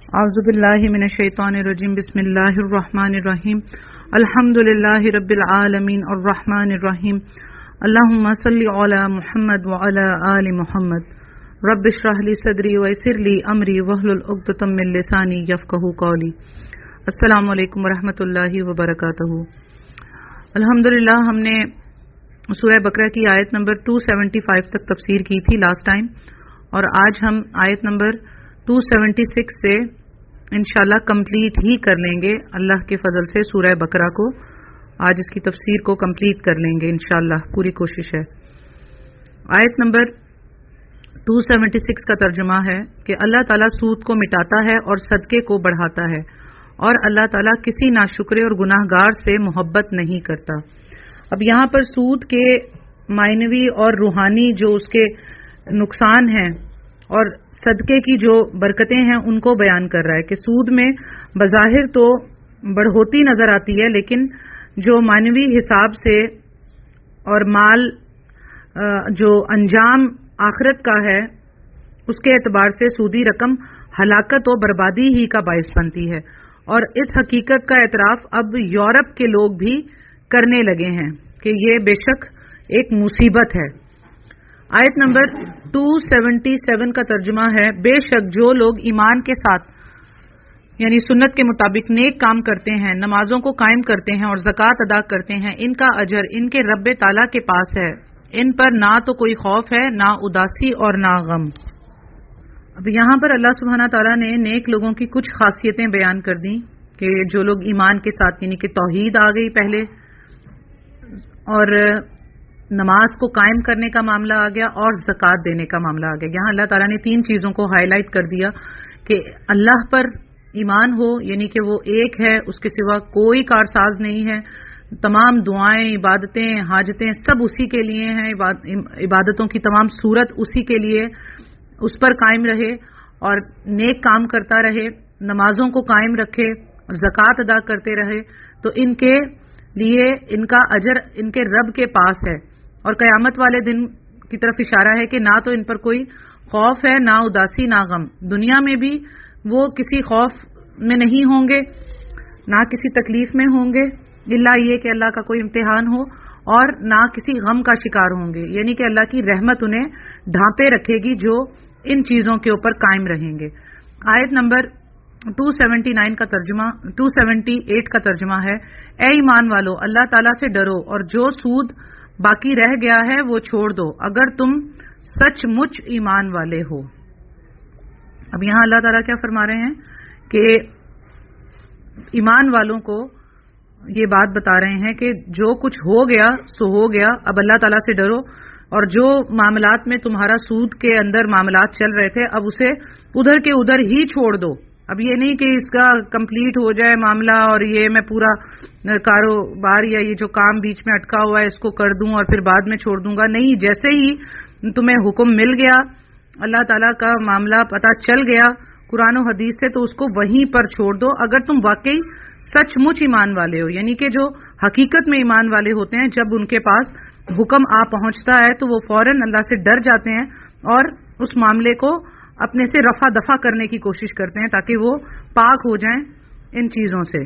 اعوذ باللہ من الشیطان الرجیم بسم اللہ الرحمن الرحیم الحمد للہ رب العالمین الرحمن الرحیم اللہم صلی علی محمد وعلی آل محمد رب اشرح لی صدری ویسر لی امری واحلل عقدۃ من لسانی یفقہوا قولی۔ السلام علیکم ورحمۃ اللہ وبرکاتہ۔ الحمدللہ ہم نے سورہ بقرہ کی آیت نمبر 275 تک تفسیر کی تھی لاسٹ ٹائم، اور آج ہم آیت نمبر 276 سے انشاءاللہ کمپلیٹ ہی کر لیں گے۔ اللہ کے فضل سے سورہ بقرہ کو آج اس کی تفسیر کو کمپلیٹ کر لیں گے انشاءاللہ، پوری کوشش ہے۔ آیت نمبر 276 کا ترجمہ ہے کہ اللہ تعالیٰ سود کو مٹاتا ہے اور صدقے کو بڑھاتا ہے، اور اللہ تعالیٰ کسی ناشکرے اور گناہ گار سے محبت نہیں کرتا۔ اب یہاں پر سود کے معنوی اور روحانی جو اس کے نقصان ہیں اور صدقے کی جو برکتیں ہیں ان کو بیان کر رہا ہے کہ سود میں بظاہر تو بڑھوتی نظر آتی ہے، لیکن جو معنوی حساب سے اور مال جو انجام آخرت کا ہے اس کے اعتبار سے سودی رقم ہلاکت و بربادی ہی کا باعث بنتی ہے، اور اس حقیقت کا اعتراف اب یورپ کے لوگ بھی کرنے لگے ہیں کہ یہ بے شک ایک مصیبت ہے۔ آیت نمبر 277 کا ترجمہ ہے، بے شک جو لوگ ایمان کے ساتھ یعنی سنت کے مطابق نیک کام کرتے ہیں، نمازوں کو قائم کرتے ہیں اور زکوٰۃ ادا کرتے ہیں، ان کا اجر ان کے رب تعالیٰ کے پاس ہے، ان پر نہ تو کوئی خوف ہے، نہ اداسی اور نہ غم۔ اب یہاں پر اللہ سبحانہ تعالیٰ نے نیک لوگوں کی کچھ خاصیتیں بیان کر دیں کہ جو لوگ ایمان کے ساتھ یعنی کہ توحید آ گئی پہلے، اور نماز کو قائم کرنے کا معاملہ آ گیا، اور زکوٰۃ دینے کا معاملہ آ گیا۔ یہاں اللہ تعالیٰ نے تین چیزوں کو ہائی لائٹ کر دیا کہ اللہ پر ایمان ہو، یعنی کہ وہ ایک ہے، اس کے سوا کوئی کارساز نہیں ہے، تمام دعائیں، عبادتیں، حاجتیں سب اسی کے لیے ہیں، عبادتوں کی تمام صورت اسی کے لیے، اس پر قائم رہے اور نیک کام کرتا رہے، نمازوں کو قائم رکھے اور زکوٰۃ ادا کرتے رہے، تو ان کے لیے ان کا اجر ان کے رب کے پاس ہے، اور قیامت والے دن کی طرف اشارہ ہے کہ نہ تو ان پر کوئی خوف ہے، نہ اداسی، نہ غم۔ دنیا میں بھی وہ کسی خوف میں نہیں ہوں گے، نہ کسی تکلیف میں ہوں گے، الا یہ کہ اللہ کا کوئی امتحان ہو، اور نہ کسی غم کا شکار ہوں گے، یعنی کہ اللہ کی رحمت انہیں ڈھانپے رکھے گی جو ان چیزوں کے اوپر قائم رہیں گے۔ آیت نمبر 278 کا ترجمہ ہے، اے ایمان والو اللہ تعالیٰ سے ڈرو اور جو سود باقی رہ گیا ہے وہ چھوڑ دو اگر تم سچ مچ ایمان والے ہو۔ اب یہاں اللہ تعالیٰ کیا فرما رہے ہیں کہ ایمان والوں کو یہ بات بتا رہے ہیں کہ جو کچھ ہو گیا سو ہو گیا، اب اللہ تعالیٰ سے ڈرو، اور جو معاملات میں تمہارا سود کے اندر معاملات چل رہے تھے اب اسے ادھر کے ادھر ہی چھوڑ دو۔ اب یہ نہیں کہ اس کا کمپلیٹ ہو جائے معاملہ اور یہ میں پورا کاروبار یا یہ جو کام بیچ میں اٹکا ہوا ہے اس کو کر دوں اور پھر بعد میں چھوڑ دوں گا، نہیں، جیسے ہی تمہیں حکم مل گیا، اللہ تعالیٰ کا معاملہ پتہ چل گیا قرآن و حدیث سے، تو اس کو وہیں پر چھوڑ دو اگر تم واقعی سچ مچ ایمان والے ہو، یعنی کہ جو حقیقت میں ایمان والے ہوتے ہیں جب ان کے پاس حکم آ پہنچتا ہے تو وہ فوراً اللہ سے ڈر جاتے ہیں اور اس معاملے کو اپنے سے رفع دفع کرنے کی کوشش کرتے ہیں تاکہ وہ پاک ہو جائیں ان چیزوں سے۔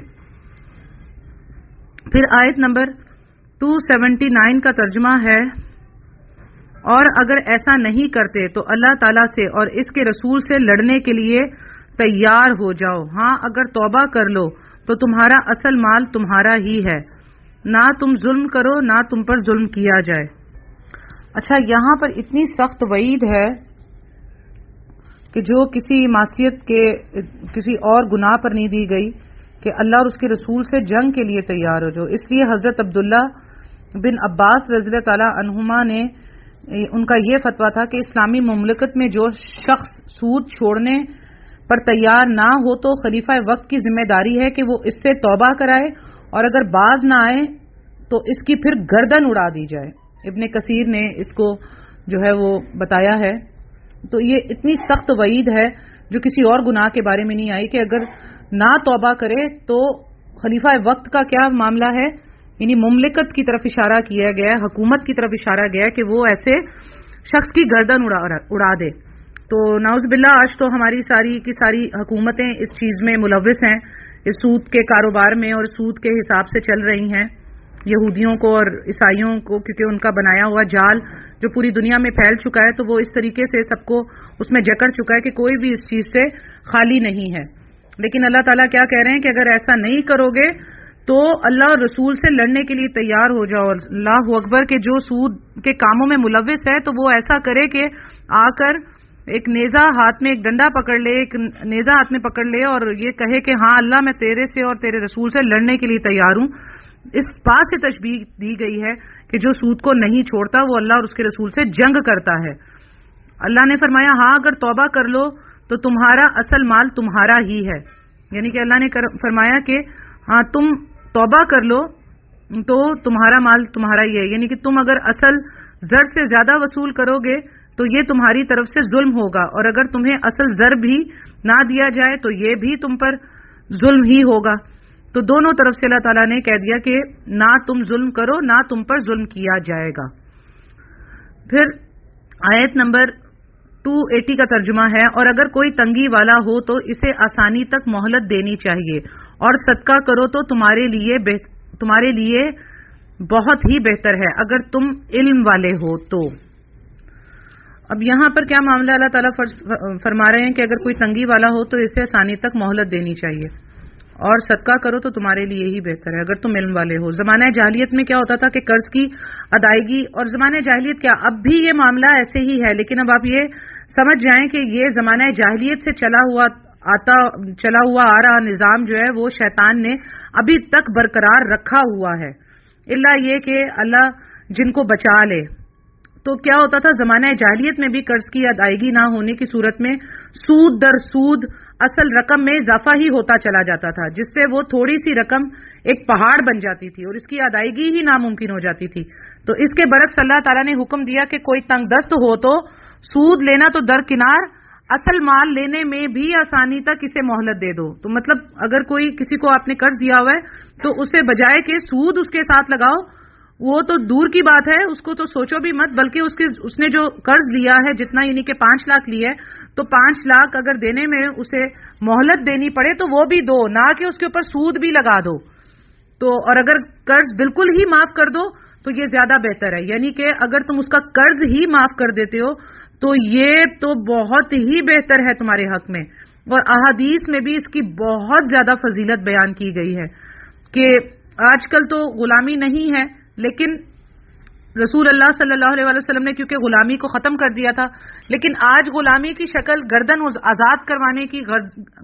پھر آیت نمبر 279 کا ترجمہ ہے، اور اگر ایسا نہیں کرتے تو اللہ تعالیٰ سے اور اس کے رسول سے لڑنے کے لیے تیار ہو جاؤ، ہاں اگر توبہ کر لو تو تمہارا اصل مال تمہارا ہی ہے، نہ تم ظلم کرو نہ تم پر ظلم کیا جائے۔ اچھا، یہاں پر اتنی سخت وعید ہے کہ جو کسی معصیت کے کسی اور گناہ پر نہیں دی گئی کہ اللہ اور اس کے رسول سے جنگ کے لیے تیار ہو جاؤ۔ اس لیے حضرت عبداللہ بن عباس رضی اللہ تعالی عنہما نے ان کا یہ فتویٰ تھا کہ اسلامی مملکت میں جو شخص سود چھوڑنے پر تیار نہ ہو تو خلیفہ وقت کی ذمہ داری ہے کہ وہ اس سے توبہ کرائے، اور اگر باز نہ آئے تو اس کی پھر گردن اڑا دی جائے۔ ابن کثیر نے اس کو جو ہے وہ بتایا ہے۔ تو یہ اتنی سخت وعید ہے جو کسی اور گناہ کے بارے میں نہیں آئی کہ اگر نہ توبہ کرے تو خلیفہ وقت کا کیا معاملہ ہے، یعنی مملکت کی طرف اشارہ کیا گیا ہے، حکومت کی طرف اشارہ گیا ہے کہ وہ ایسے شخص کی گردن اڑا دے۔ تو نعوذ باللہ آج تو ہماری ساری کی ساری حکومتیں اس چیز میں ملوث ہیں، اس سود کے کاروبار میں، اور سود کے حساب سے چل رہی ہیں یہودیوں کو اور عیسائیوں کو، کیونکہ ان کا بنایا ہوا جال جو پوری دنیا میں پھیل چکا ہے، تو وہ اس طریقے سے سب کو اس میں جکڑ چکا ہے کہ کوئی بھی اس چیز سے خالی نہیں ہے۔ لیکن اللہ تعالیٰ کیا کہہ رہے ہیں کہ اگر ایسا نہیں کرو گے تو اللہ اور رسول سے لڑنے کے لیے تیار ہو جاؤ۔ اللہ اکبر، کہ جو سود کے کاموں میں ملوث ہے تو وہ ایسا کرے کہ آ کر ایک نیزہ ہاتھ میں، ایک ڈنڈا پکڑ لے، ایک نیزہ ہاتھ میں پکڑ لے اور یہ کہے کہ ہاں اللہ میں تیرے سے اور تیرے رسول سے لڑنے کے لیے تیار ہوں۔ اس بات سے تشبیہ دی گئی ہے کہ جو سود کو نہیں چھوڑتا وہ اللہ اور اس کے رسول سے جنگ کرتا ہے۔ اللہ نے فرمایا ہاں اگر توبہ کر لو تو تمہارا اصل مال تمہارا ہی ہے، یعنی کہ اللہ نے فرمایا کہ ہاں تم توبہ کر لو تو تمہارا مال تمہارا ہی ہے، یعنی کہ تم اگر اصل زر سے زیادہ وصول کرو گے تو یہ تمہاری طرف سے ظلم ہوگا، اور اگر تمہیں اصل زر بھی نہ دیا جائے تو یہ بھی تم پر ظلم ہی ہوگا۔ تو دونوں طرف سے اللہ تعالیٰ نے کہہ دیا کہ نہ تم ظلم کرو، نہ تم پر ظلم کیا جائے گا۔ پھر آیت نمبر 280 کا ترجمہ ہے، اور اگر کوئی تنگی والا ہو تو اسے آسانی تک مہلت دینی چاہیے، اور صدقہ کرو تو تمہارے لیے بہت ہی بہتر ہے اگر تم علم والے ہو تو۔ اب یہاں پر کیا معاملہ اللہ تعالیٰ فرما رہے ہیں کہ اگر کوئی تنگی والا ہو تو اسے آسانی تک مہلت دینی چاہیے، اور صدقہ کرو تو تمہارے لیے ہی بہتر ہے اگر تم علم والے ہو۔ زمانہ جاہلیت میں کیا ہوتا تھا کہ قرض کی ادائیگی، اور زمانہ جاہلیت کیا اب بھی یہ معاملہ ایسے ہی ہے، لیکن اب آپ یہ سمجھ جائیں کہ یہ زمانہ جاہلیت سے چلا ہوا آ رہا نظام جو ہے وہ شیطان نے ابھی تک برقرار رکھا ہوا ہے، الا یہ کہ اللہ جن کو بچا لے۔ تو کیا ہوتا تھا زمانہ جاہلیت میں بھی قرض کی ادائیگی نہ ہونے کی صورت میں سود در سود اصل رقم میں اضافہ ہی ہوتا چلا جاتا تھا، جس سے وہ تھوڑی سی رقم ایک پہاڑ بن جاتی تھی اور اس کی ادائیگی ہی ناممکن ہو جاتی تھی۔ تو اس کے برعکس اللہ تعالیٰ نے حکم دیا کہ کوئی تنگ دست ہو تو سود لینا تو درکنار، اصل مال لینے میں بھی آسانی تک اسے مہلت دے دو۔ تو مطلب اگر کوئی کسی کو آپ نے قرض دیا ہوا ہے تو اسے بجائے کہ سود اس کے ساتھ لگاؤ، وہ تو دور کی بات ہے، اس کو تو سوچو بھی مت، بلکہ اس نے جو قرض لیا ہے جتنا، یعنی کہ 5 لاکھ لیا ہے تو 5 لاکھ اگر دینے میں اسے مہلت دینی پڑے تو وہ بھی دو، نہ کہ اس کے اوپر سود بھی لگا دو۔ تو اور اگر قرض بالکل ہی معاف کر دو تو یہ زیادہ بہتر ہے، یعنی کہ اگر تم اس کا قرض ہی معاف کر دیتے ہو تو یہ تو بہت ہی بہتر ہے تمہارے حق میں۔ اور احادیث میں بھی اس کی بہت زیادہ فضیلت بیان کی گئی ہے کہ آج کل تو غلامی نہیں ہے، لیکن رسول اللہ صلی اللہ علیہ وسلم نے کیونکہ غلامی کو ختم کر دیا تھا، لیکن آج غلامی کی شکل گردن آزاد کروانے کی،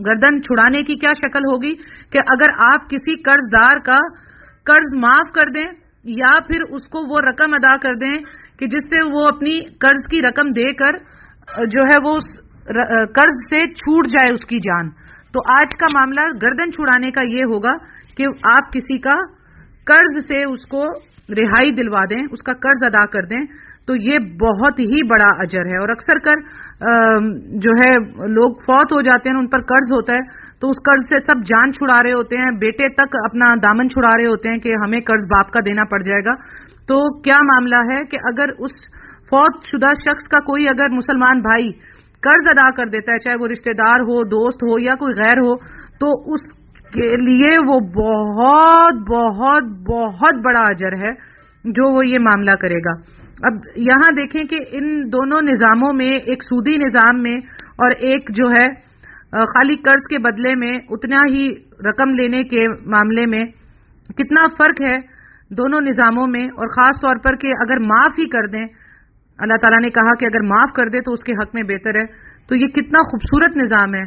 گردن چھڑانے کی کیا شکل ہوگی کہ اگر آپ کسی قرض دار کا قرض معاف کر دیں یا پھر اس کو وہ رقم ادا کر دیں کہ جس سے وہ اپنی قرض کی رقم دے کر جو ہے وہ قرض سے چھوٹ جائے اس کی جان۔ تو آج کا معاملہ گردن چھڑانے کا یہ ہوگا کہ آپ کسی کا قرض سے اس کو رہائی دلوا دیں، اس کا قرض ادا کر دیں، تو یہ بہت ہی بڑا اجر ہے۔ اور اکثر کر جو ہے لوگ فوت ہو جاتے ہیں، ان پر قرض ہوتا ہے تو اس قرض سے سب جان چھڑا رہے ہوتے ہیں، بیٹے تک اپنا دامن چھڑا رہے ہوتے ہیں کہ ہمیں قرض باپ کا دینا پڑ جائے گا۔ تو کیا معاملہ ہے کہ اگر اس فوت شدہ شخص کا کوئی اگر مسلمان بھائی قرض ادا کر دیتا ہے، چاہے وہ رشتہ دار ہو، دوست ہو یا کوئی غیر ہو، تو اس کے لیے وہ بہت بہت بہت بڑا اجر ہے جو وہ یہ معاملہ کرے گا۔ اب یہاں دیکھیں کہ ان دونوں نظاموں میں، ایک سودی نظام میں اور ایک جو ہے خالی قرض کے بدلے میں اتنا ہی رقم لینے کے معاملے میں کتنا فرق ہے دونوں نظاموں میں، اور خاص طور پر کہ اگر معاف ہی کر دیں، اللہ تعالیٰ نے کہا کہ اگر معاف کر دے تو اس کے حق میں بہتر ہے، تو یہ کتنا خوبصورت نظام ہے۔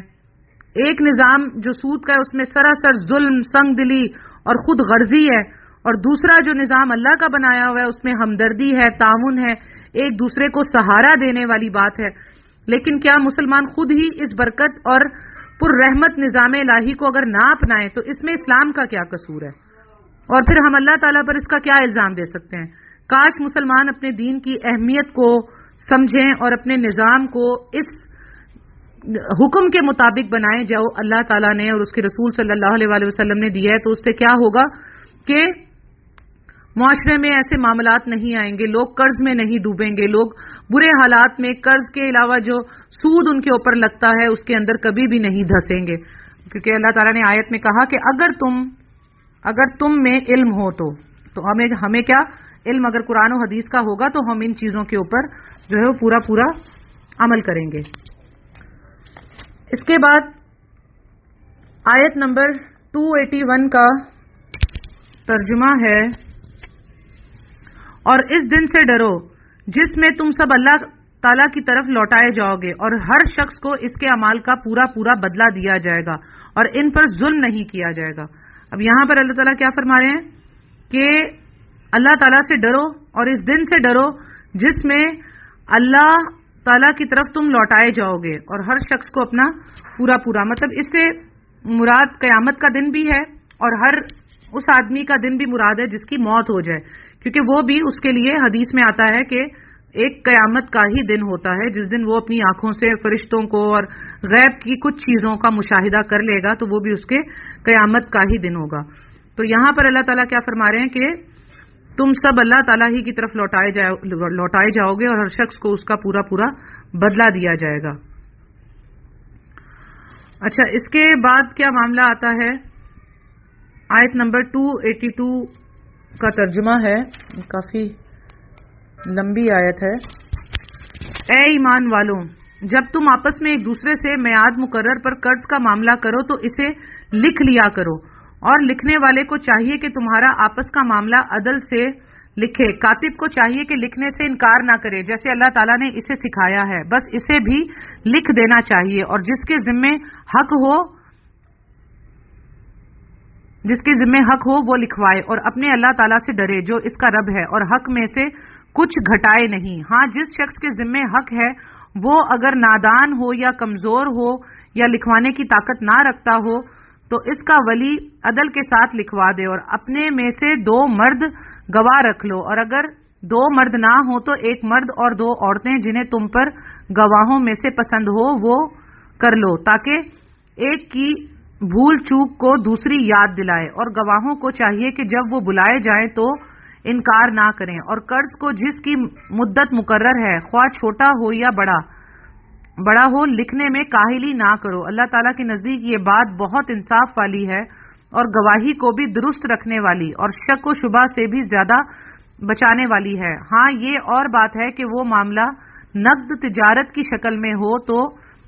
ایک نظام جو سود کا ہے اس میں سراسر ظلم، سنگ دلی اور خود غرضی ہے، اور دوسرا جو نظام اللہ کا بنایا ہوا ہے اس میں ہمدردی ہے، تعاون ہے، ایک دوسرے کو سہارا دینے والی بات ہے۔ لیکن کیا مسلمان خود ہی اس برکت اور پر رحمت نظام الہی کو اگر نہ اپنائیں تو اس میں اسلام کا کیا قصور ہے؟ اور پھر ہم اللہ تعالیٰ پر اس کا کیا الزام دے سکتے ہیں؟ کاش مسلمان اپنے دین کی اہمیت کو سمجھیں اور اپنے نظام کو اس حکم کے مطابق بنائیں جو اللہ تعالیٰ نے اور اس کے رسول صلی اللہ علیہ وسلم نے دیا ہے۔ تو اس سے کیا ہوگا کہ معاشرے میں ایسے معاملات نہیں آئیں گے، لوگ قرض میں نہیں ڈوبیں گے، لوگ برے حالات میں قرض کے علاوہ جو سود ان کے اوپر لگتا ہے اس کے اندر کبھی بھی نہیں دھسیں گے، کیونکہ اللہ تعالیٰ نے آیت میں کہا کہ اگر تم میں علم ہو تو ہمیں کیا علم اگر قرآن و حدیث کا ہوگا تو ہم ان چیزوں کے اوپر جو ہے وہ پورا عمل کریں گے۔ اس کے بعد آیت نمبر 281 کا ترجمہ ہے، اور اس دن سے ڈرو جس میں تم سب اللہ تعالیٰ کی طرف لوٹائے جاؤ گے، اور ہر شخص کو اس کے اعمال کا پورا بدلہ دیا جائے گا اور ان پر ظلم نہیں کیا جائے گا۔ اب یہاں پر اللہ تعالیٰ کیا فرما رہے ہیں کہ اللہ تعالیٰ سے ڈرو اور اس دن سے ڈرو جس میں اللہ تعالیٰ کی طرف تم لوٹائے جاؤ گے، اور ہر شخص کو اپنا پورا مطلب اس سے مراد قیامت کا دن بھی ہے، اور ہر اس آدمی کا دن بھی مراد ہے جس کی موت ہو جائے، کیونکہ وہ بھی اس کے لیے حدیث میں آتا ہے کہ ایک قیامت کا ہی دن ہوتا ہے جس دن وہ اپنی آنکھوں سے فرشتوں کو اور غیب کی کچھ چیزوں کا مشاہدہ کر لے گا، تو وہ بھی اس کے قیامت کا ہی دن ہوگا۔ تو یہاں پر اللہ تعالیٰ کیا فرما رہے ہیں کہ تم سب اللہ تعالیٰ ہی کی طرف لوٹائے جاؤ گے، اور ہر شخص کو اس کا پورا بدلہ دیا جائے گا۔ اچھا، اس کے بعد کیا معاملہ آتا ہے؟ آیت نمبر 282 کا ترجمہ ہے، کافی لمبی آیت ہے۔ اے ایمان والوں، جب تم آپس میں ایک دوسرے سے میعاد مقرر پر قرض کا معاملہ کرو تو اسے لکھ لیا کرو، اور لکھنے والے کو چاہیے کہ تمہارا آپس کا معاملہ عدل سے لکھے، کاتب کو چاہیے کہ لکھنے سے انکار نہ کرے جیسے اللہ تعالیٰ نے اسے سکھایا ہے، بس اسے بھی لکھ دینا چاہیے، اور جس کے ذمے حق ہو وہ لکھوائے، اور اپنے اللہ تعالیٰ سے ڈرے جو اس کا رب ہے، اور حق میں سے کچھ گھٹائے نہیں۔ ہاں، جس شخص کے ذمے حق ہے وہ اگر نادان ہو یا کمزور ہو یا لکھوانے کی طاقت نہ رکھتا ہو تو اس کا ولی عدل کے ساتھ لکھوا دے، اور اپنے میں سے 2 مرد گواہ رکھ لو، اور اگر 2 مرد نہ ہو تو 1 مرد اور 2 عورتیں جنہیں تم پر گواہوں میں سے پسند ہو وہ کر لو، تاکہ ایک کی بھول چوک کو دوسری یاد دلائے، اور گواہوں کو چاہیے کہ جب وہ بلائے جائیں تو انکار نہ کریں، اور قرض کو جس کی مدت مقرر ہے خواہ چھوٹا ہو یا بڑا ہو لکھنے میں کاہلی نہ کرو، اللہ تعالیٰ کے نزدیک یہ بات بہت انصاف والی ہے، اور گواہی کو بھی درست رکھنے والی اور شک و شبہ سے بھی زیادہ بچانے والی ہے۔ ہاں، یہ اور بات ہے کہ وہ معاملہ نقد تجارت کی شکل میں ہو تو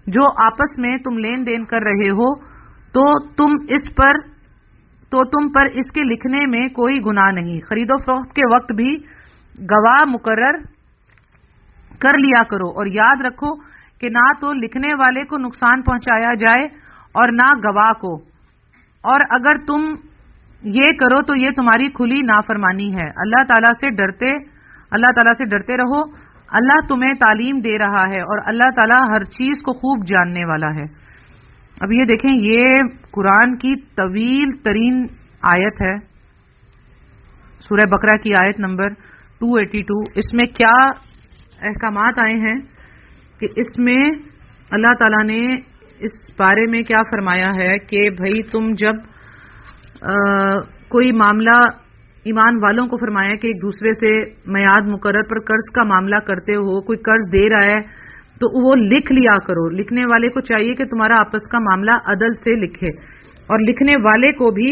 جو آپس میں تم لین دین کر رہے ہو تو تم پر اس کے لکھنے میں کوئی گناہ نہیں۔ خرید و فروخت کے وقت بھی گواہ مقرر کر لیا کرو، اور یاد رکھو کہ نہ تو لکھنے والے کو نقصان پہنچایا جائے اور نہ گواہ کو، اور اگر تم یہ کرو تو یہ تمہاری کھلی نافرمانی ہے۔ اللہ تعالیٰ سے ڈرتے رہو، اللہ تمہیں تعلیم دے رہا ہے، اور اللہ تعالیٰ ہر چیز کو خوب جاننے والا ہے۔ اب یہ دیکھیں، یہ قرآن کی طویل ترین آیت ہے، سورہ بقرہ کی آیت نمبر 282۔ اس میں کیا احکامات آئے ہیں کہ اس میں اللہ تعالیٰ نے اس بارے میں کیا فرمایا ہے کہ بھائی تم جب کوئی معاملہ، ایمان والوں کو فرمایا کہ ایک دوسرے سے میعاد مقرر پر قرض کا معاملہ کرتے ہو، کوئی قرض دے رہا ہے تو وہ لکھ لیا کرو، لکھنے والے کو چاہیے کہ تمہارا آپس کا معاملہ عدل سے لکھے، اور لکھنے والے کو بھی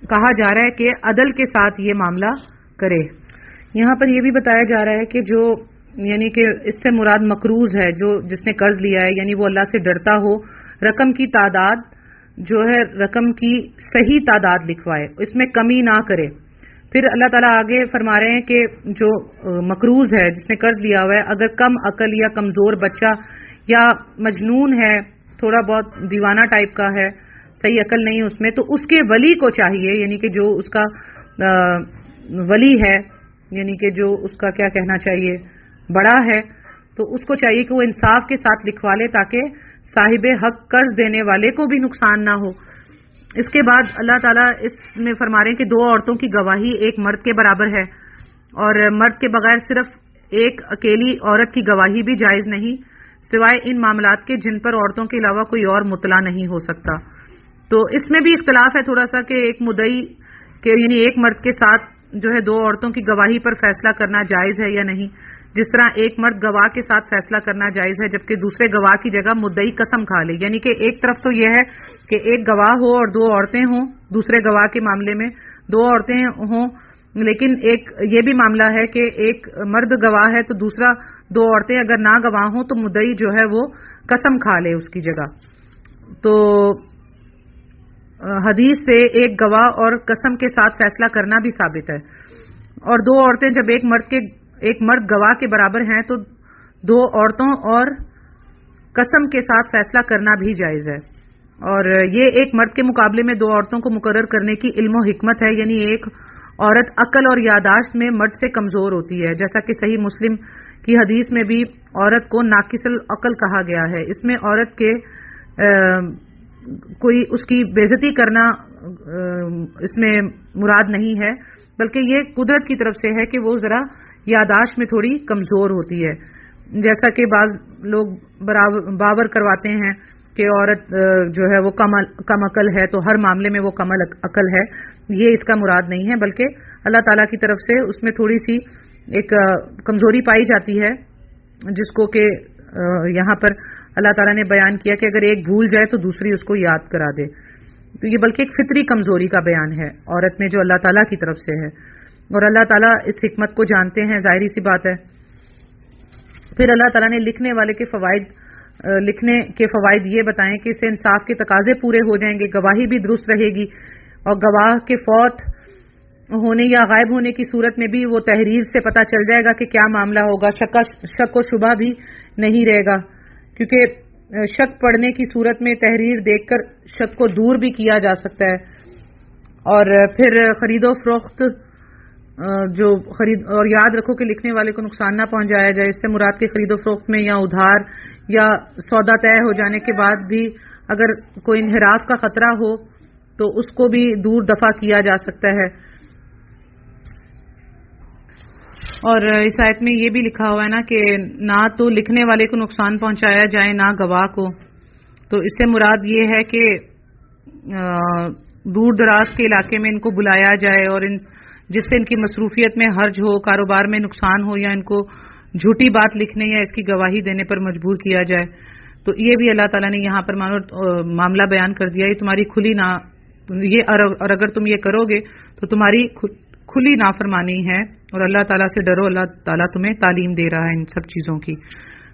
کہا جا رہا ہے کہ عدل کے ساتھ یہ معاملہ کرے۔ یہاں پر یہ بھی بتایا جا رہا ہے کہ جو یعنی کہ اس سے مراد مقروض ہے، جس نے قرض لیا ہے، یعنی وہ اللہ سے ڈرتا ہو، رقم کی تعداد جو ہے رقم کی صحیح تعداد لکھوائے، اس میں کمی نہ کرے۔ پھر اللہ تعالیٰ آگے فرما رہے ہیں کہ جو مقروض ہے، جس نے قرض لیا ہوا ہے، اگر کم عقل یا کمزور بچہ یا مجنون ہے، تھوڑا بہت دیوانہ ٹائپ کا ہے، صحیح عقل نہیں اس میں، تو اس کے ولی کو چاہیے، یعنی کہ جو اس کا ولی ہے، یعنی کہ جو اس کا کیا کہنا چاہیے بڑا ہے، تو اس کو چاہیے کہ وہ انصاف کے ساتھ لکھوا لے تاکہ صاحب حق قرض دینے والے کو بھی نقصان نہ ہو۔ اس کے بعد اللہ تعالیٰ اس میں فرما رہے ہیں کہ 2 عورتوں کی گواہی 1 مرد کے برابر ہے، اور مرد کے بغیر صرف ایک اکیلی عورت کی گواہی بھی جائز نہیں، سوائے ان معاملات کے جن پر عورتوں کے علاوہ کوئی اور مطلع نہیں ہو سکتا۔ تو اس میں بھی اختلاف ہے تھوڑا سا کہ ایک مدعی کہ یعنی ایک مرد کے ساتھ جو ہے دو عورتوں کی گواہی پر فیصلہ کرنا جائز ہے یا نہیں، جس طرح ایک مرد گواہ کے ساتھ فیصلہ کرنا جائز ہے جبکہ دوسرے گواہ کی جگہ مدعی قسم کھا لے، یعنی کہ ایک طرف تو یہ ہے کہ ایک گواہ ہو اور دو عورتیں ہوں، دوسرے گواہ کے معاملے میں دو عورتیں ہوں، لیکن ایک یہ بھی معاملہ ہے کہ ایک مرد گواہ ہے تو دوسرا دو عورتیں اگر نہ گواہ ہوں تو مدعی جو ہے وہ قسم کھا لے اس کی جگہ۔ تو حدیث سے ایک گواہ اور قسم کے ساتھ فیصلہ کرنا بھی ثابت ہے، اور دو عورتیں جب ایک مرد گواہ کے برابر ہیں تو دو عورتوں اور قسم کے ساتھ فیصلہ کرنا بھی جائز ہے، اور یہ ایک مرد کے مقابلے میں دو عورتوں کو مقرر کرنے کی علم و حکمت ہے، یعنی ایک عورت عقل اور یاداشت میں مرد سے کمزور ہوتی ہے، جیسا کہ صحیح مسلم کی حدیث میں بھی عورت کو ناقص العقل کہا گیا ہے۔ اس میں عورت کے کوئی اس کی بےعزتی کرنا اس میں مراد نہیں ہے، بلکہ یہ قدرت کی طرف سے ہے کہ وہ ذرا یاداشت میں تھوڑی کمزور ہوتی ہے، جیسا کہ بعض لوگ باور کرواتے ہیں کہ عورت جو ہے وہ کم عقل ہے تو ہر معاملے میں وہ کم عقل ہے، یہ اس کا مراد نہیں ہے، بلکہ اللہ تعالیٰ کی طرف سے اس میں تھوڑی سی ایک کمزوری پائی جاتی ہے، جس کو کہ یہاں پر اللہ تعالیٰ نے بیان کیا کہ اگر ایک بھول جائے تو دوسری اس کو یاد کرا دے، تو یہ بلکہ ایک فطری کمزوری کا بیان ہے عورت میں جو اللہ تعالیٰ کی طرف سے ہے، اور اللہ تعالیٰ اس حکمت کو جانتے ہیں، ظاہری سی بات ہے۔ پھر اللہ تعالیٰ نے لکھنے کے فوائد یہ بتائیں کہ اس سے انصاف کے تقاضے پورے ہو جائیں گے، گواہی بھی درست رہے گی، اور گواہ کے فوت ہونے یا غائب ہونے کی صورت میں بھی وہ تحریر سے پتہ چل جائے گا کہ کیا معاملہ ہوگا، شک و شبہ بھی نہیں رہے گا، کیونکہ شک پڑنے کی صورت میں تحریر دیکھ کر شک کو دور بھی کیا جا سکتا ہے۔ اور پھر خرید و فروخت اور یاد رکھو کہ لکھنے والے کو نقصان نہ پہنچایا جائے، اس سے مراد کے خرید و فروخت میں یا ادھار یا سودا طے ہو جانے کے بعد بھی اگر کوئی انحراف کا خطرہ ہو تو اس کو بھی دور دفع کیا جا سکتا ہے۔ اور اس آیت میں یہ بھی لکھا ہوا ہے نا کہ نہ تو لکھنے والے کو نقصان پہنچایا جائے نہ گواہ کو، تو اس سے مراد یہ ہے کہ دور دراز کے علاقے میں ان کو بلایا جائے اور جس سے ان کی مصروفیت میں حرج ہو، کاروبار میں نقصان ہو، یا ان کو جھوٹی بات لکھنے یا اس کی گواہی دینے پر مجبور کیا جائے، تو یہ بھی اللہ تعالیٰ نے یہاں پر معاملہ بیان کر دیا، یہ تمہاری کھلی اور اگر تم یہ کرو گے تو تمہاری کھلی نافرمانی ہے، اور اللہ تعالیٰ سے ڈرو، اللہ تعالیٰ تمہیں تعلیم دے رہا ہے ان سب چیزوں کی۔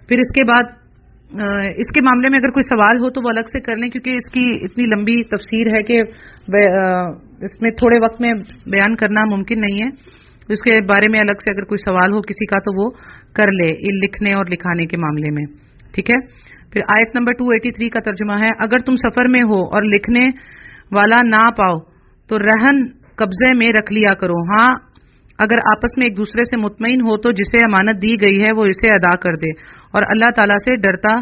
پھر اس کے بعد اس کے معاملے میں اگر کوئی سوال ہو تو وہ الگ سے کر لیں، کیونکہ اس کی اتنی لمبی تفسیر ہے کہ اس میں تھوڑے وقت میں بیان کرنا ممکن نہیں ہے، اس کے بارے میں الگ سے اگر کوئی سوال ہو کسی کا تو وہ کر لے لکھنے اور لکھانے کے معاملے میں، ٹھیک ہے۔ پھر آیت نمبر 283 کا ترجمہ ہے، اگر تم سفر میں ہو اور لکھنے والا نہ پاؤ تو رہن قبضے میں رکھ لیا کرو، ہاں اگر آپس میں ایک دوسرے سے مطمئن ہو تو جسے امانت دی گئی ہے وہ اسے ادا کر دے، اور اللہ تعالیٰ سے ڈرتا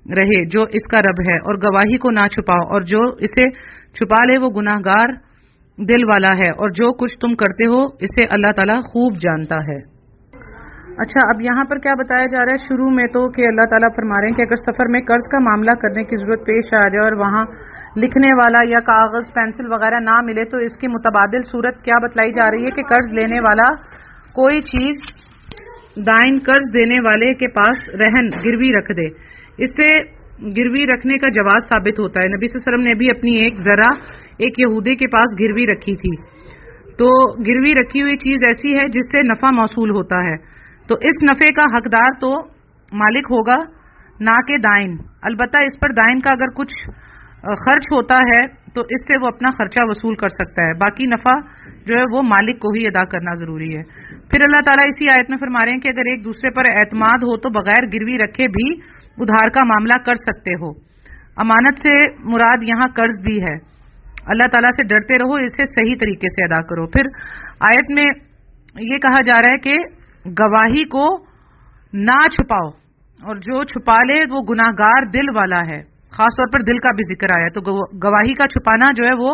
رہے جو اس کا رب ہے، اور گواہی کو نہ چھپاؤ، اور جو اسے چھپا لے وہ گناہ گار دل والا ہے، اور جو کچھ تم کرتے ہو اسے اللہ تعالیٰ خوب جانتا ہے۔ اچھا، اب یہاں پر کیا بتایا جا رہا ہے؟ شروع میں تو کہ اللہ تعالیٰ فرما رہے ہیں کہ اگر سفر میں قرض کا معاملہ کرنے کی ضرورت پیش آ جائے اور وہاں لکھنے والا یا کاغذ پینسل وغیرہ نہ ملے تو اس کی متبادل صورت کیا بتلائی جا رہی ہے کہ قرض لینے والا کوئی چیز دائن قرض دینے والے کے پاس رہن گروی رکھ دے، اس سے گروی رکھنے کا جواز ثابت ہوتا ہے۔ نبی صلی اللہ علیہ وسلم نے بھی اپنی ایک ذرہ ایک یہودی کے پاس گروی رکھی تھی، تو گروی رکھی ہوئی چیز ایسی ہے جس سے نفع موصول ہوتا ہے، تو اس نفع کا حقدار تو مالک ہوگا نہ کہ دائن، البتہ اس پر دائن کا اگر کچھ خرچ ہوتا ہے تو اس سے وہ اپنا خرچہ وصول کر سکتا ہے، باقی نفع جو ہے وہ مالک کو ہی ادا کرنا ضروری ہے۔ پھر اللہ تعالیٰ اسی آیت میں فرما رہے ہیں کہ اگر ایک دوسرے پر اعتماد ہو تو بغیر گروی رکھے بھی ادھار کا معاملہ کر سکتے ہو، امانت سے مراد یہاں قرض بھی ہے، اللہ تعالیٰ سے ڈرتے رہو، اسے صحیح طریقے سے ادا کرو۔ پھر آیت میں یہ کہا جا رہا ہے کہ گواہی کو نہ چھپاؤ، اور جو چھپا لے وہ گناہ گار دل والا ہے، خاص طور پر دل کا بھی ذکر آیا، تو گواہی کا چھپانا جو ہے وہ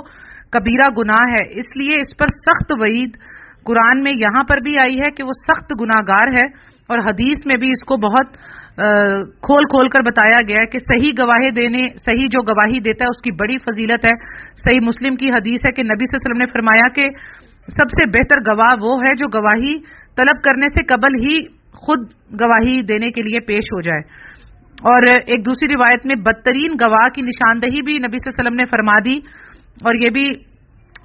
کبیرہ گناہ ہے، اس لیے اس پر سخت وعید قرآن میں یہاں پر بھی آئی ہے کہ وہ سخت گناہ گار ہے، اور حدیث میں بھی اس کو بہت کھول کر بتایا گیا ہے کہ صحیح جو گواہی دیتا ہے اس کی بڑی فضیلت ہے۔ صحیح مسلم کی حدیث ہے کہ نبی صلی اللہ علیہ وسلم نے فرمایا کہ سب سے بہتر گواہ وہ ہے جو گواہی طلب کرنے سے قبل ہی خود گواہی دینے کے لیے پیش ہو جائے. اور ایک دوسری روایت میں بدترین گواہ کی نشاندہی بھی نبی صلی اللہ علیہ وسلم نے فرما دی، اور یہ بھی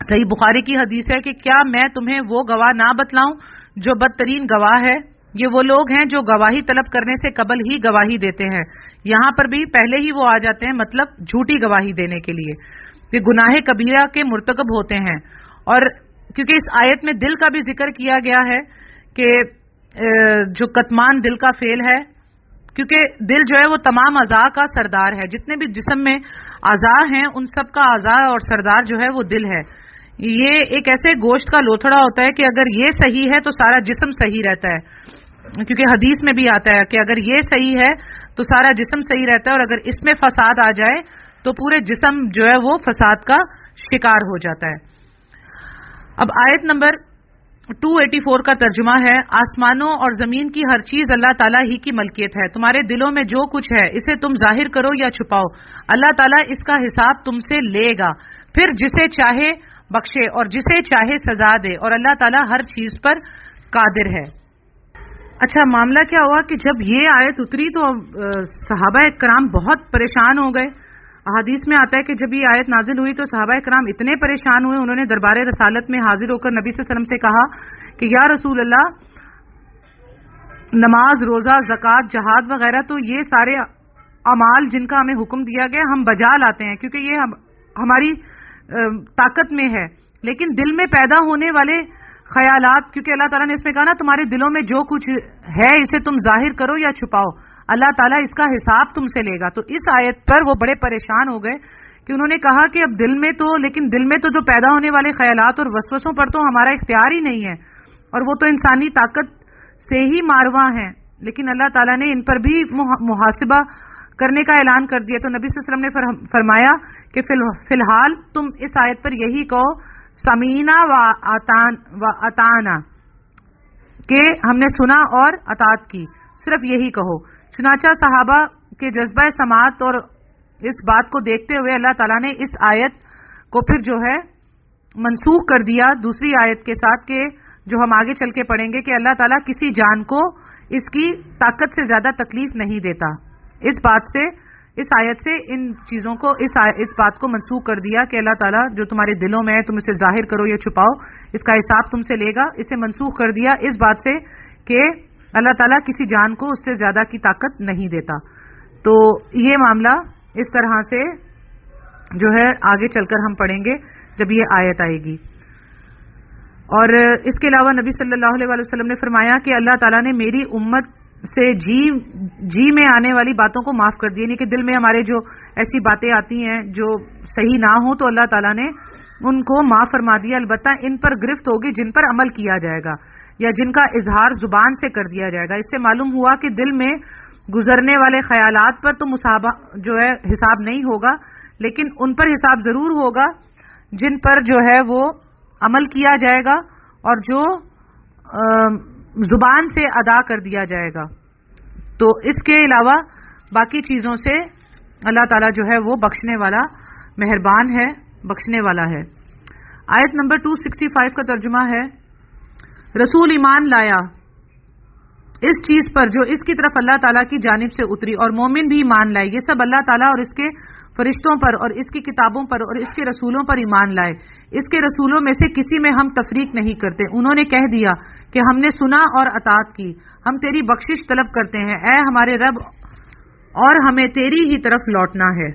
صحیح بخاری کی حدیث ہے کہ کیا میں تمہیں وہ گواہ نہ بتلاؤں جو بدترین گواہ ہے؟ یہ وہ لوگ ہیں جو گواہی طلب کرنے سے قبل ہی گواہی دیتے ہیں. یہاں پر بھی پہلے ہی وہ آ جاتے ہیں، مطلب جھوٹی گواہی دینے کے لیے. یہ گناہ کبیرہ کے مرتکب ہوتے ہیں. اور کیونکہ اس آیت میں دل کا بھی ذکر کیا گیا ہے کہ جو کتمان دل کا فعل ہے، کیونکہ دل جو ہے وہ تمام اعضاء کا سردار ہے. جتنے بھی جسم میں اعضاء ہیں ان سب کا اعضاء اور سردار جو ہے وہ دل ہے. یہ ایک ایسے گوشت کا لوتھڑا ہوتا ہے کہ اگر یہ صحیح ہے تو سارا جسم صحیح رہتا ہے، کیونکہ حدیث میں بھی آتا ہے کہ اگر یہ صحیح ہے تو سارا جسم صحیح رہتا ہے، اور اگر اس میں فساد آ جائے تو پورے جسم جو ہے وہ فساد کا شکار ہو جاتا ہے. اب آیت نمبر 284 کا ترجمہ ہے، آسمانوں اور زمین کی ہر چیز اللہ تعالیٰ ہی کی ملکیت ہے. تمہارے دلوں میں جو کچھ ہے اسے تم ظاہر کرو یا چھپاؤ، اللہ تعالیٰ اس کا حساب تم سے لے گا، پھر جسے چاہے بخشے اور جسے چاہے سزا دے، اور اللہ تعالیٰ ہر چیز پر قادر ہے. اچھا، معاملہ کیا ہوا کہ جب یہ آیت اتری تو صحابہ کرام بہت پریشان ہو گئے. احادیث میں آتا ہے کہ جب یہ آیت نازل ہوئی تو صحابہ کرام اتنے پریشان ہوئے، انہوں نے دربار رسالت میں حاضر ہو کر نبی صلی اللہ علیہ وسلم سے کہا کہ یا رسول اللہ، نماز، روزہ، زکوٰۃ، جہاد وغیرہ تو یہ سارے اعمال جن کا ہمیں حکم دیا گیا ہم بجا لاتے ہیں کیونکہ یہ ہماری طاقت میں ہے، لیکن دل میں پیدا ہونے والے خیالات، کیونکہ اللہ تعالیٰ نے اس میں کہا نا تمہارے دلوں میں جو کچھ ہے اسے تم ظاہر کرو یا چھپاؤ، اللہ تعالیٰ اس کا حساب تم سے لے گا. تو اس آیت پر وہ بڑے پریشان ہو گئے کہ انہوں نے کہا کہ اب دل میں تو جو پیدا ہونے والے خیالات اور وسوسوں پر تو ہمارا اختیار ہی نہیں ہے، اور وہ تو انسانی طاقت سے ہی مارواں ہیں، لیکن اللہ تعالیٰ نے ان پر بھی محاسبہ کرنے کا اعلان کر دیا. تو نبی صلی اللہ علیہ وسلم نے فرمایا کہ فی الحال تم اس آیت پر یہی کہو سمینا و اطعنا، کہ ہم نے سنا اور اطاعت کی، صرف یہی کہو. چنانچہ صحابہ کے جذبہ سماعت اور اس بات کو دیکھتے ہوئے اللہ تعالیٰ نے اس آیت کو پھر جو ہے منسوخ کر دیا دوسری آیت کے ساتھ، کہ جو ہم آگے چل کے پڑھیں گے کہ اللہ تعالیٰ کسی جان کو اس کی طاقت سے زیادہ تکلیف نہیں دیتا. اس بات سے، اس آیت سے ان چیزوں کو، اس بات کو منسوخ کر دیا کہ اللہ تعالیٰ جو تمہارے دلوں میں ہے تم اسے ظاہر کرو یا چھپاؤ، اس کا حساب تم سے لے گا. اسے منسوخ کر دیا اس بات سے کہ اللہ تعالیٰ کسی جان کو اس سے زیادہ کی طاقت نہیں دیتا. تو یہ معاملہ اس طرح سے جو ہے آگے چل کر ہم پڑھیں گے جب یہ آیت آئے گی. اور اس کے علاوہ نبی صلی اللہ علیہ وسلم نے فرمایا کہ اللہ تعالیٰ نے میری امت سے جی میں آنے والی باتوں کو معاف کر دیا، یعنی کہ دل میں ہمارے جو ایسی باتیں آتی ہیں جو صحیح نہ ہوں تو اللہ تعالیٰ نے ان کو معاف فرما دیا. البتہ ان پر گرفت ہوگی جن پر عمل کیا جائے گا یا جن کا اظہار زبان سے کر دیا جائے گا. اس سے معلوم ہوا کہ دل میں گزرنے والے خیالات پر تو جو ہے حساب نہیں ہوگا، لیکن ان پر حساب ضرور ہوگا جن پر جو ہے وہ عمل کیا جائے گا اور جو زبان سے ادا کر دیا جائے گا. تو اس کے علاوہ باقی چیزوں سے اللہ تعالیٰ جو ہے وہ بخشنے والا، مہربان ہے، بخشنے والا ہے. آیت نمبر 265 کا ترجمہ ہے، رسول ایمان لایا اس چیز پر جو اس کی طرف اللہ تعالیٰ کی جانب سے اتری، اور مومن بھی ایمان لائے. یہ سب اللہ تعالیٰ اور اس کے فرشتوں پر اور اس کی کتابوں پر اور اس کے رسولوں پر ایمان لائے. اس کے رسولوں میں سے کسی میں ہم تفریق نہیں کرتے. انہوں نے کہہ دیا کہ ہم نے سنا اور اطاعت کی، ہم تیری بخشش طلب کرتے ہیں اے ہمارے رب، اور ہمیں تیری ہی طرف لوٹنا ہے.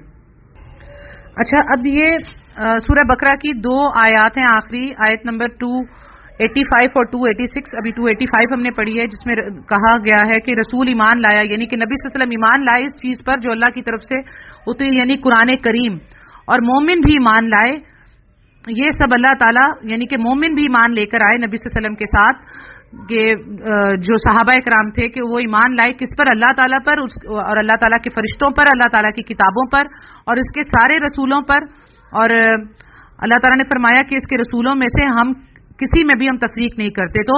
اچھا، اب یہ سورہ بقرہ کی 2 آیات ہیں، آخری آیت نمبر 285 اور 286. ابھی 285 ہم نے پڑھی ہے جس میں کہا گیا ہے کہ رسول ایمان لایا، یعنی کہ نبی صلی اللہ علیہ وسلم ایمان لائے اس چیز پر جو اللہ کی طرف سے اتری، یعنی قرآن کریم، اور مومن بھی ایمان لائے. یہ سب اللہ تعالیٰ، یعنی کہ مومن بھی ایمان لے کر آئے نبی صلی اللہ علیہ وسلم کے ساتھ، کہ جو صحابہ کرام تھے کہ وہ ایمان لائے کس پر؟ اللہ تعالیٰ پر اور اللہ تعالیٰ کے فرشتوں پر، اللہ تعالیٰ کی کتابوں پر اور اس کے سارے رسولوں پر. اور اللہ تعالیٰ نے فرمایا کہ اس کے رسولوں میں سے ہم کسی میں بھی ہم تفریق نہیں کرتے. تو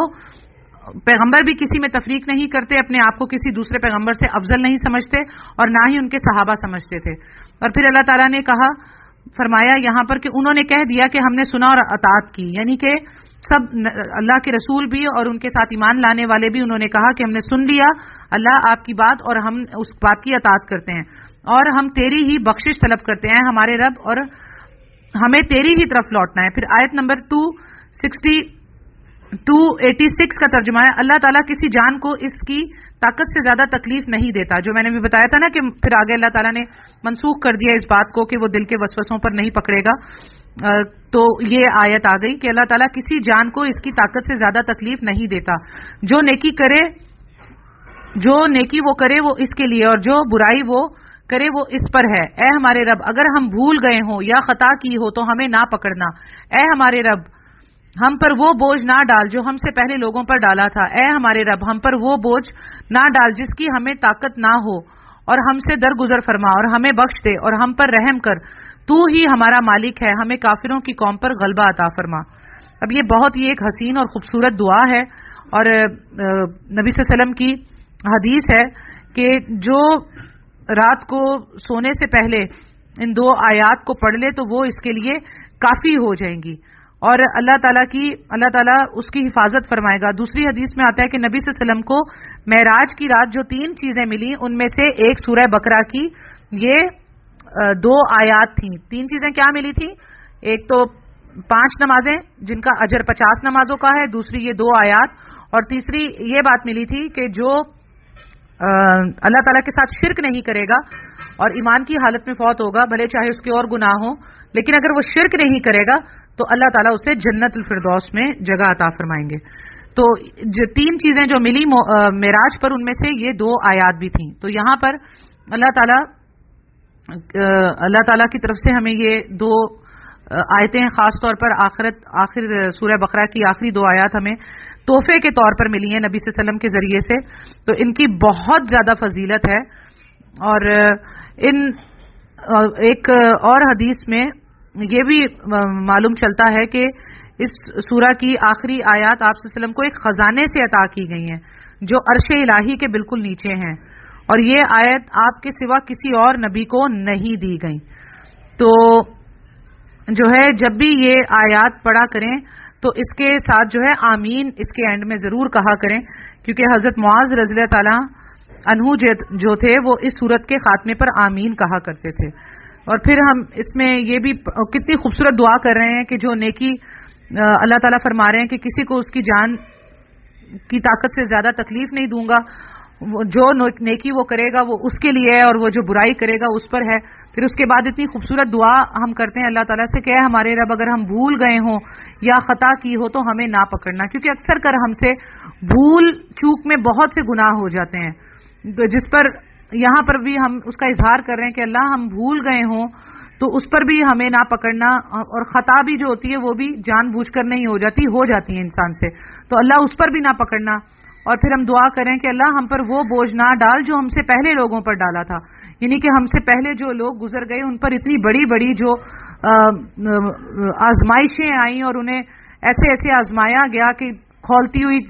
پیغمبر بھی کسی میں تفریق نہیں کرتے، اپنے آپ کو کسی دوسرے پیغمبر سے افضل نہیں سمجھتے اور نہ ہی ان کے صحابہ سمجھتے تھے. اور پھر اللہ تعالیٰ نے کہا، فرمایا یہاں پر کہ انہوں نے کہہ دیا کہ ہم نے سنا اور اطاعت کی، یعنی کہ سب اللہ کے رسول بھی اور ان کے ساتھ ایمان لانے والے بھی انہوں نے کہا کہ ہم نے سن لیا اللہ آپ کی بات اور ہم اس بات کی اطاعت کرتے ہیں اور ہم تیری ہی بخشش طلب کرتے ہیں ہمارے رب اور ہمیں تیری ہی طرف لوٹنا ہے۔ پھر آیت نمبر 286 کا ترجمہ ہے اللہ تعالیٰ کسی جان کو اس کی طاقت سے زیادہ تکلیف نہیں دیتا، جو میں نے بھی بتایا تھا نا کہ پھر آگے اللہ تعالیٰ نے منسوخ کر دیا اس بات کو کہ وہ دل کے وسوسوں پر نہیں پکڑے گا، تو یہ آیت آ گئی کہ اللہ تعالیٰ کسی جان کو اس کی طاقت سے زیادہ تکلیف نہیں دیتا، جو نیکی وہ کرے وہ اس کے لیے اور جو برائی وہ کرے وہ اس پر ہے۔ اے ہمارے رب اگر ہم بھول گئے ہوں یا خطا کی ہو تو ہمیں نہ پکڑنا، اے ہمارے رب ہم پر وہ بوجھ نہ ڈال جو ہم سے پہلے لوگوں پر ڈالا تھا، اے ہمارے رب ہم پر وہ بوجھ نہ ڈال جس کی ہمیں طاقت نہ ہو، اور ہم سے درگزر فرما اور ہمیں بخش دے اور ہم پر رحم کر، تو ہی ہمارا مالک ہے، ہمیں کافروں کی قوم پر غلبہ عطا فرما۔ اب یہ بہت ہی ایک حسین اور خوبصورت دعا ہے اور نبی صلی اللہ علیہ وسلم کی حدیث ہے کہ جو رات کو سونے سے پہلے ان 2 آیات کو پڑھ لے تو وہ اس کے لیے کافی ہو جائیں گی اور اللہ تعالیٰ اس کی حفاظت فرمائے گا۔ دوسری حدیث میں آتا ہے کہ نبی صلی اللہ علیہ وسلم کو معراج کی رات جو 3 چیزیں ملی ان میں سے ایک سورہ بقرہ کی یہ 2 آیات تھیں۔ 3 چیزیں کیا ملی تھی؟ ایک تو 5 نمازیں جن کا اجر 50 نمازوں کا ہے، دوسری یہ 2 آیات، اور تیسری یہ بات ملی تھی کہ جو اللہ تعالیٰ کے ساتھ شرک نہیں کرے گا اور ایمان کی حالت میں فوت ہوگا بھلے چاہے اس کے اور گناہ ہوں، لیکن اگر وہ شرک نہیں کرے گا تو اللہ تعالیٰ اسے جنت الفردوس میں جگہ عطا فرمائیں گے۔ تو جو 3 چیزیں جو ملی معراج پر ان میں سے یہ 2 آیات بھی تھیں۔ تو یہاں پر اللہ تعالیٰ کی طرف سے ہمیں یہ 2 آیتیں خاص طور پر آخر سورہ بقرہ کی آخری 2 آیات ہمیں تحفے کے طور پر ملی ہیں نبی صلی اللہ علیہ وسلم کے ذریعے سے، تو ان کی بہت زیادہ فضیلت ہے۔ اور ایک اور حدیث میں یہ بھی معلوم چلتا ہے کہ اس سورہ کی آخری آیات آپ صلی اللہ علیہ وسلم کو ایک خزانے سے عطا کی گئی ہیں جو عرش الہی کے بالکل نیچے ہیں، اور یہ آیت آپ کے سوا کسی اور نبی کو نہیں دی گئی۔ تو جو ہے جب بھی یہ آیات پڑھا کریں تو اس کے ساتھ جو ہے آمین اس کے اینڈ میں ضرور کہا کریں، کیونکہ حضرت معاذ رضی اللہ تعالیٰ عنہ جو تھے وہ اس سورت کے خاتمے پر آمین کہا کرتے تھے۔ اور پھر ہم اس میں یہ بھی کتنی خوبصورت دعا کر رہے ہیں کہ جو نیکی اللہ تعالیٰ فرما رہے ہیں کہ کسی کو اس کی جان کی طاقت سے زیادہ تکلیف نہیں دوں گا، جو نیکی وہ کرے گا وہ اس کے لیے ہے اور وہ جو برائی کرے گا اس پر ہے۔ پھر اس کے بعد اتنی خوبصورت دعا ہم کرتے ہیں اللہ تعالیٰ سے کہ اے ہمارے رب اگر ہم بھول گئے ہوں یا خطا کی ہو تو ہمیں نہ پکڑنا، کیونکہ اکثر کر ہم سے بھول چوک میں بہت سے گناہ ہو جاتے ہیں، جس پر یہاں پر بھی ہم اس کا اظہار کر رہے ہیں کہ اللہ ہم بھول گئے ہوں تو اس پر بھی ہمیں نہ پکڑنا، اور خطا بھی جو ہوتی ہے وہ بھی جان بوجھ کر نہیں ہو جاتی ہے انسان سے، تو اللہ اس پر بھی نہ پکڑنا۔ اور پھر ہم دعا کریں کہ اللہ ہم پر وہ بوجھ نہ ڈال جو ہم سے پہلے لوگوں پر ڈالا تھا، یعنی کہ ہم سے پہلے جو لوگ گزر گئے ان پر اتنی بڑی بڑی جو آزمائشیں آئیں اور انہیں ایسے ایسے آزمایا گیا کہ کھولتی ہوئی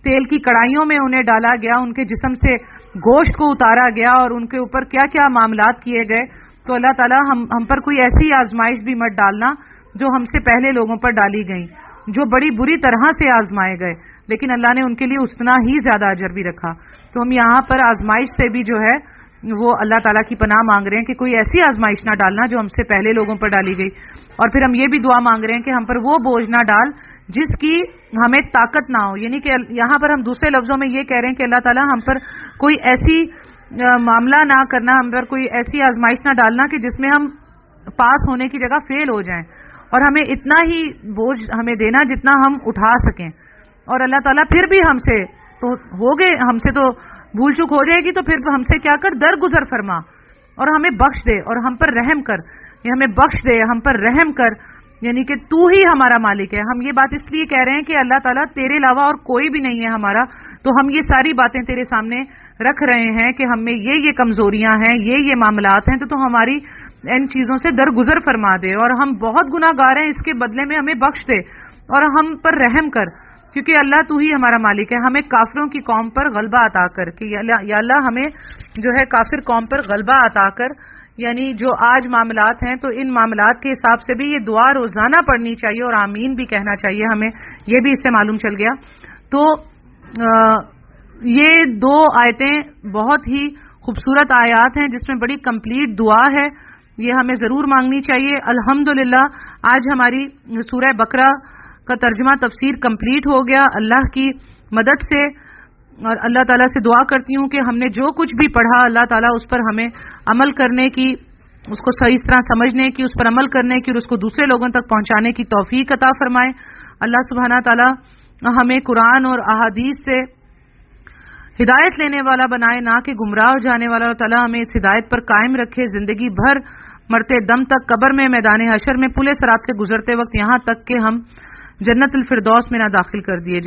تیل کی کڑھائیوں میں انہیں ڈالا گیا، ان کے جسم سے گوشت کو اتارا گیا اور ان کے اوپر کیا کیا معاملات کیے گئے۔ تو اللہ تعالیٰ ہم پر کوئی ایسی آزمائش بھی مت ڈالنا جو ہم سے پہلے لوگوں پر ڈالی گئیں، جو بڑی بری طرح سے آزمائے گئے، لیکن اللہ نے ان کے لیے اتنا ہی زیادہ اجر بھی رکھا۔ تو ہم یہاں پر آزمائش سے بھی جو ہے وہ اللہ تعالیٰ کی پناہ مانگ رہے ہیں کہ کوئی ایسی آزمائش نہ ڈالنا جو ہم سے پہلے لوگوں پر ڈالی گئی، اور پھر ہم یہ بھی دعا مانگ رہے ہیں کہ ہم پر وہ بوجھ نہ ڈال جس کی ہمیں طاقت نہ ہو، یعنی کہ یہاں پر ہم دوسرے لفظوں میں یہ کہہ رہے ہیں کہ اللہ تعالیٰ ہم پر کوئی ایسی معاملہ نہ کرنا، ہم پر کوئی ایسی آزمائش نہ ڈالنا کہ جس میں ہم پاس ہونے کی جگہ فیل ہو جائیں، اور ہمیں اتنا ہی بوجھ ہمیں دینا جتنا ہم اٹھا سکیں۔ اور اللہ تعالیٰ پھر بھی ہم سے تو ہم سے تو بھول چوک ہو جائے گی تو پھر ہم سے کیا کر درگزر فرما اور ہمیں بخش دے اور ہم پر رحم کر، ہمیں بخش دے ہم پر رحم کر، یعنی کہ تو ہی ہمارا مالک ہے۔ ہم یہ بات اس لیے کہہ رہے ہیں کہ اللہ تعالیٰ تیرے علاوہ اور کوئی بھی نہیں ہے ہمارا، تو ہم یہ ساری باتیں تیرے سامنے رکھ رہے ہیں کہ ہم میں یہ کمزوریاں ہیں، یہ معاملات ہیں، تو ہماری ان چیزوں سے درگزر فرما دے، اور ہم بہت گناہ گار ہیں، اس کے بدلے میں ہمیں بخش دے اور ہم پر رحم کر، کیونکہ اللہ تو ہی ہمارا مالک ہے۔ ہمیں کافروں کی قوم پر غلبہ عطا کر کہ یا اللہ ہمیں جو ہے کافر قوم پر غلبہ عطا کر، یعنی جو آج معاملات ہیں تو ان معاملات کے حساب سے بھی یہ دعا روزانہ پڑھنی چاہیے اور آمین بھی کہنا چاہیے ہمیں، یہ بھی اس سے معلوم چل گیا۔ تو یہ دو آیتیں بہت ہی خوبصورت آیات ہیں جس میں بڑی کمپلیٹ دعا ہے، یہ ہمیں ضرور مانگنی چاہیے۔ الحمدللہ آج ہماری سورہ بقرہ کا ترجمہ تفسیر کمپلیٹ ہو گیا اللہ کی مدد سے، اور اللہ تعالیٰ سے دعا کرتی ہوں کہ ہم نے جو کچھ بھی پڑھا اللہ تعالیٰ اس پر ہمیں عمل کرنے کی، اس کو صحیح طرح سمجھنے کی، اس پر عمل کرنے کی اور اس کو دوسرے لوگوں تک پہنچانے کی توفیق عطا فرمائے۔ اللہ سبحانہ تعالیٰ ہمیں قرآن اور احادیث سے ہدایت لینے والا بنائے، نہ کہ گمراہ ہو جانے والا۔ اللہ تعالیٰ ہمیں اس ہدایت پر قائم رکھے زندگی بھر، مرتے دم تک، قبر میں، میدان حشر میں، پلے صراط سے گزرتے وقت، یہاں تک کہ ہم جنت الفردوس میں نہ داخل کر دیے۔